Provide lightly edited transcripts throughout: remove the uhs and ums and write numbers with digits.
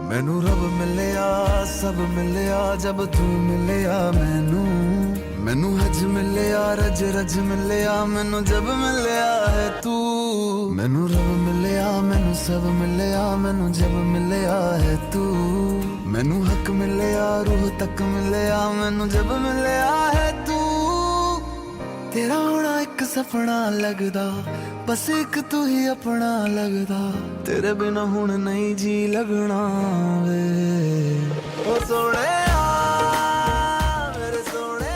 मैनू रब मिलिया सब मिलिया जब तू मिलिया मैनू हज मिलिया रज रज मिलिया मैनू जब मिलिया है तू। मैनू रब मिलिया मैनू सब मिलिया मैनू जब मिलिया है तू। मैनू हक मिलिया रूह तक मिलिया मैनू जब मिलिया है तू। तेरा होना एक सपना लगदा बस एक तू ही अपना लगदा। तेरे बिना हुण नहीं जी लगना वे ओ सोने मेरे सोने।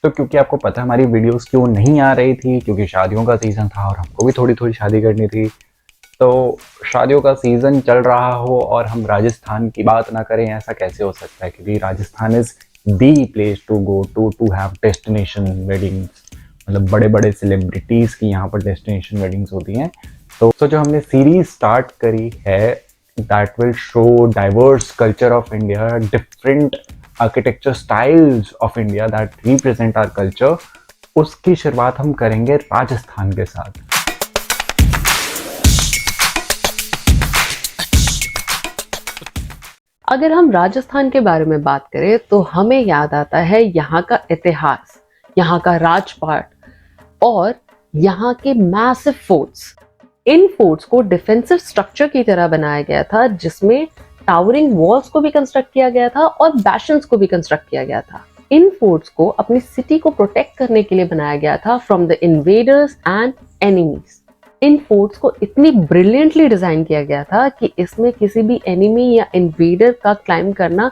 तो क्योंकि आपको पता है हमारी वीडियोस क्यों नहीं आ रही थी, क्योंकि शादियों का सीज़न था और हमको भी थोड़ी थोड़ी शादी करनी थी। तो शादियों का सीज़न चल रहा हो और हम राजस्थान की बात ना करें, ऐसा कैसे हो सकता है? क्योंकि Rajasthan is the place to go to have destination weddings. मतलब बड़े बड़े सेलिब्रिटीज़ की यहाँ पर डेस्टिनेशन वेडिंग्स होती हैं। तो जो हमने सीरीज स्टार्ट करी है that will show diverse culture of India, different architecture styles of India that represent our culture, उसकी शुरुआत हम करेंगे राजस्थान के साथ। अगर हम राजस्थान के बारे में बात करें तो हमें याद आता है यहाँ का इतिहास, यहाँ का राजपाट और यहाँ के मैसिव फोर्ट्स। इन फोर्ट्स को डिफेंसिव स्ट्रक्चर की तरह बनाया गया था, जिसमें टावरिंग वॉल्स को भी कंस्ट्रक्ट किया गया था और बैशंस को भी कंस्ट्रक्ट किया गया था। इन फोर्ट्स को अपनी सिटी को प्रोटेक्ट करने के लिए बनाया गया था from the invaders and enemies. In forts को इतनी ब्रिलियंटली डिजाइन किया गया था कि इसमें किसी भी एनिमी या इन्वेडर का क्लाइम करना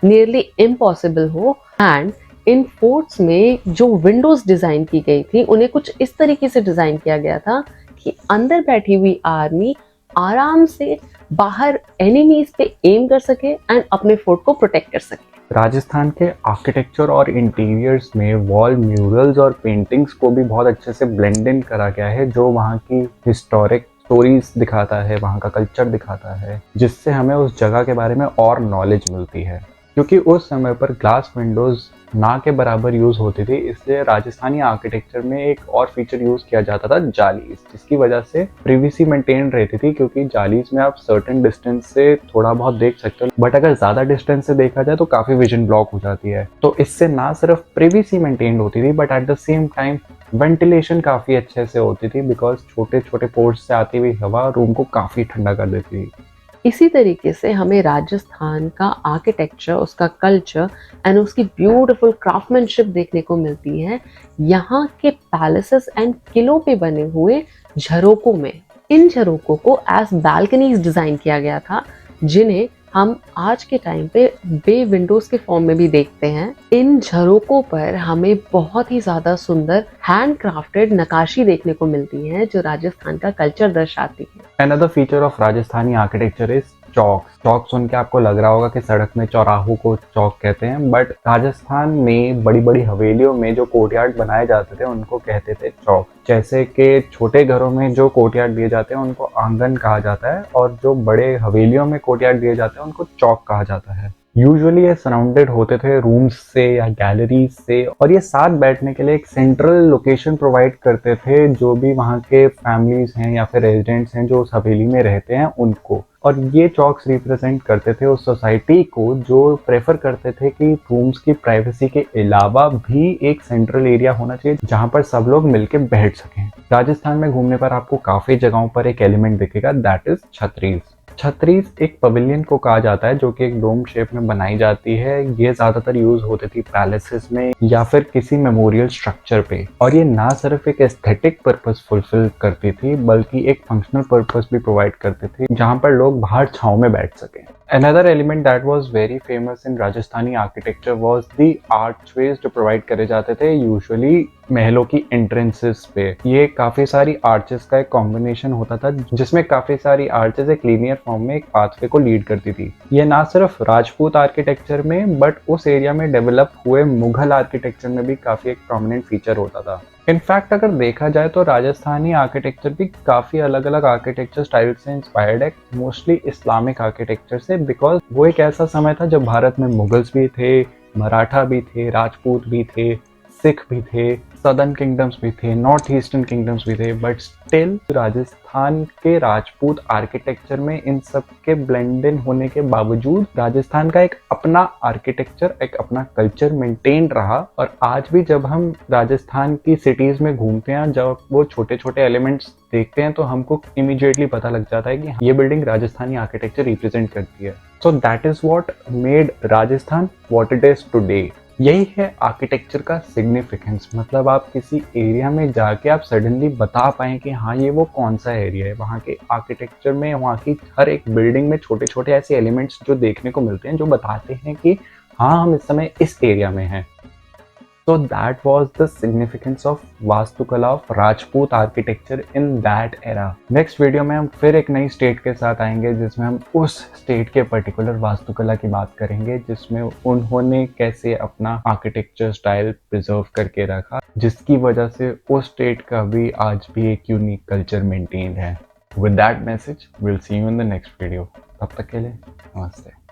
नियरली इम्पॉसिबल हो। एंड इन फोर्ट्स में जो विंडोज डिजाइन की गई थी उन्हें कुछ इस तरीके से डिजाइन किया गया था कि अंदर बैठी हुई आर्मी आराम से बाहर एनिमीज पे एम कर सके एंड अपने फोर्ट को प्रोटेक्ट कर सके। राजस्थान के आर्किटेक्चर और इंटीरियर्स में वॉल म्यूरल्स और पेंटिंग्स को भी बहुत अच्छे से ब्लेंड इन करा गया है, जो वहाँ की हिस्टोरिक स्टोरीज दिखाता है, वहाँ का कल्चर दिखाता है, जिससे हमें उस जगह के बारे में और नॉलेज मिलती है। क्योंकि उस समय पर ग्लास विंडोज ना के बराबर यूज होती थी, इसलिए राजस्थानी आर्किटेक्चर में एक और फीचर यूज किया जाता था, जालीज, जिसकी वजह से प्रिवेसी मेंटेन रहती थी। क्योंकि जालीज में आप सर्टेन डिस्टेंस से थोड़ा बहुत देख सकते हो, बट अगर ज्यादा डिस्टेंस से देखा जाए तो काफी विजन ब्लॉक हो जाती है। तो इससे ना सिर्फ प्रिवेसी मेंटेन होती थी, but at the same time ventilation काफी अच्छे से होती थी, बिकॉज छोटे छोटे पोर्ट्स से आती हुई हवा रूम को काफी ठंडा कर देती थी। इसी तरीके से हमें राजस्थान का आर्किटेक्चर, उसका कल्चर एंड उसकी ब्यूटीफुल क्राफ्टमैनशिप देखने को मिलती है यहाँ के पैलेसेस एंड किलों पे बने हुए झरोकों में। इन झरोकों को एज बालकनीज डिजाइन किया गया था, जिन्हें हम आज के टाइम पे बे विंडोज के फॉर्म में भी देखते हैं। इन झरोकों पर हमें बहुत ही ज्यादा सुंदर हैंड क्राफ्टेड नक्काशी देखने को मिलती है, जो राजस्थान का कल्चर दर्शाती है। Another feature of Rajasthani architecture is chowk. चौक सुन के आपको लग रहा होगा कि सड़क में चौराहों को चौक कहते हैं, बट राजस्थान में बड़ी बड़ी हवेलियों में जो कोर्टयार्ड बनाए जाते थे उनको कहते थे चौक। जैसे कि छोटे घरों में जो कोर्टयार्ड दिए जाते हैं उनको आंगन कहा जाता है, और जो बड़े हवेलियों में कोर्टयार्ड दिए जाते हैं उनको चौक कहा जाता है। यूजुअली ये सराउंडेड होते थे रूम्स से या गैलरीज से, और ये साथ बैठने के लिए एक सेंट्रल लोकेशन प्रोवाइड करते थे जो भी वहाँ के फैमिलीज हैं या फिर रेजिडेंट्स हैं जो उस हवेली में रहते हैं उनको। और ये चौक्स रिप्रेजेंट करते थे उस सोसाइटी को जो प्रेफर करते थे कि रूम्स की प्राइवेसी के अलावा भी एक सेंट्रल एरिया होना चाहिए जहाँ पर सब लोग मिलके बैठ सकें। राजस्थान में घूमने पर आपको काफी जगहों पर एक एलिमेंट दिखेगा, दैट इज छतरीज। छतरीज एक पवेलियन को कहा जाता है जो कि एक डोम शेप में बनाई जाती है। ये ज्यादातर यूज होती थी पैलेसेस में या फिर किसी मेमोरियल स्ट्रक्चर पे, और ये ना सिर्फ एक एस्थेटिक पर्पस फुलफिल करती थी बल्कि एक फंक्शनल पर्पस भी प्रोवाइड करती थी, जहां पर लोग बाहर छांव में बैठ सकें। Another element that was very famous in Rajasthani architecture was the archways जो प्रोवाइड करे जाते थे यूजुअली महलों की एंट्रेंसेस पे। ये काफी सारी आर्चेस का एक कॉम्बिनेशन होता था, जिसमें काफी सारी आर्चेस एक लीनियर फॉर्म में एक पाथवे को लीड करती थी। ये ना सिर्फ राजपूत आर्किटेक्चर में बट उस एरिया में डेवलप हुए मुगल आर्किटेक्चर में भी काफी एक प्रोमिनेंट फीचर होता था। इनफैक्ट अगर देखा जाए तो राजस्थानी आर्किटेक्चर भी काफी अलग अलग आर्किटेक्चर स्टाइल से इंस्पायर्ड है, मोस्टली इस्लामिक आर्किटेक्चर से, बिकॉज वो एक ऐसा समय था जब भारत में मुगल्स भी थे, मराठा भी थे, राजपूत भी थे, सिख भी थे, सदर्न किंगडम्स भी थे, नॉर्थ ईस्टर्न किंगडम्स भी थे, बट स्टिल राजस्थान के राजपूत आर्किटेक्चर में इन सब के ब्लेंड इन होने के बावजूद राजस्थान का एक अपना आर्किटेक्चर, एक अपना कल्चर मेंटेन रहा। और आज भी जब हम राजस्थान की सिटीज में घूमते हैं, जब वो छोटे छोटे एलिमेंट्स देखते हैं, तो हमको इमीडिएटली पता लग जाता है कि ये बिल्डिंग राजस्थानी आर्किटेक्चर रिप्रेजेंट करती है। So that is what made Rajasthan what it is today. यही है आर्किटेक्चर का सिग्निफिकेंस। मतलब आप किसी एरिया में जाके आप सडनली बता पाएं कि हाँ ये वो कौन सा एरिया है। वहाँ के आर्किटेक्चर में, वहाँ की हर एक बिल्डिंग में छोटे छोटे ऐसे एलिमेंट्स जो देखने को मिलते हैं, जो बताते हैं कि हाँ हम इस समय इस एरिया में हैं। So that was the significance of वास्तुकला of Rajput architecture in that era। Next video में हम फिर एक नई स्टेट के साथ आएंगे, जिसमें हम उस स्टेट के पर्टिकुलर वास्तुकला की बात करेंगे, जिसमें उन्होंने कैसे अपना आर्किटेक्चर स्टाइल प्रिजर्व करके रखा, जिसकी वजह से उस स्टेट का भी आज भी एक यूनिक कल्चर मेंटेन है। With that message, we'll see you in the next video। तब तक के लिए नमस्ते।